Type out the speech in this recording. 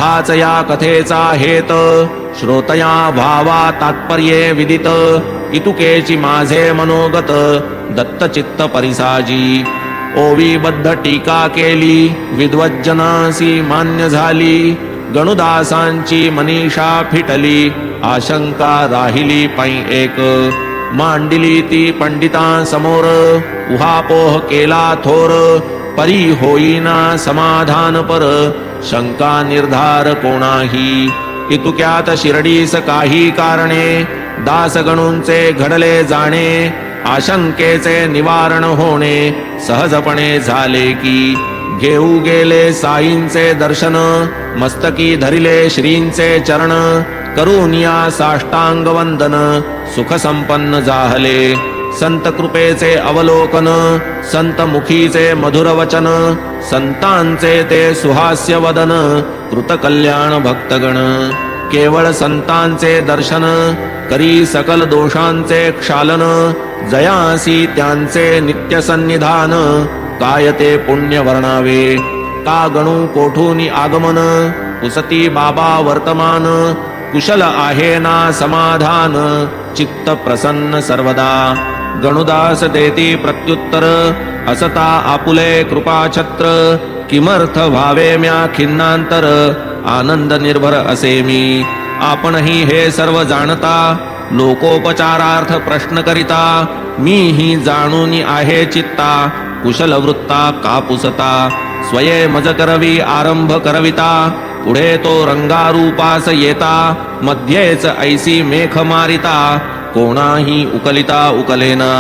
हाच या कथेचा हेत श्रोतया भावा तात्पर्ये विदित इतुकेची माझे मनोगत दत्तचित्त परिसाजी ओवी बद्ध टीका केली विद्वज्जनासी मान्य झाली गणुदासांची मनीषा फिटली आशंका राहिली पै एक मांडिली ती पंडितांसमोर उहापोह केला थोर परी होईना समाधान पर शंका निर्धार कोणाही इतुक्यात शिर्डीस काही कारणे दासगणूंचे घडले जाणे आशंकेचे निवारण होणे सहजपणे झाले की घेऊ गेले साईंचे दर्शन मस्तकी धरिले श्रींचे चरण करून या साष्टांग वंदन सुख संपन्न जाहले संत कृपेचे अवलोकन संत मुखीचे मधुर वचन संतांचे ते सुहास्य वदन कृत कल्याण भक्तगण केवळ संतांचे दर्शन करी सकल दोषांचे क्षालन जयासी त्यांचे नित्य सन्निधान काय ते पुण्य वर्णावे का गणू कोठूनी आगमन पुसती बाबा वर्तमान कुशल आहे ना समाधान चित्त प्रसन्न सर्वदा गणुदास देती प्रत्युत्तर असता आपुले कृपाछत्र किमर्थ भावे म्या खिन्नांतर आनंद निर्भर असे मी आपणही हे सर्व जाणता लोकोपचारार्थ प्रश्न करिता मी ही जाणून आहे चित्ता कुशल वृत्ता कापुसता स्वये मज करवी आरंभ करविता पुढे तो रंगारूपास येता मध्येच ऐसी मेख मारिता कोणाही उकलिता उकलेना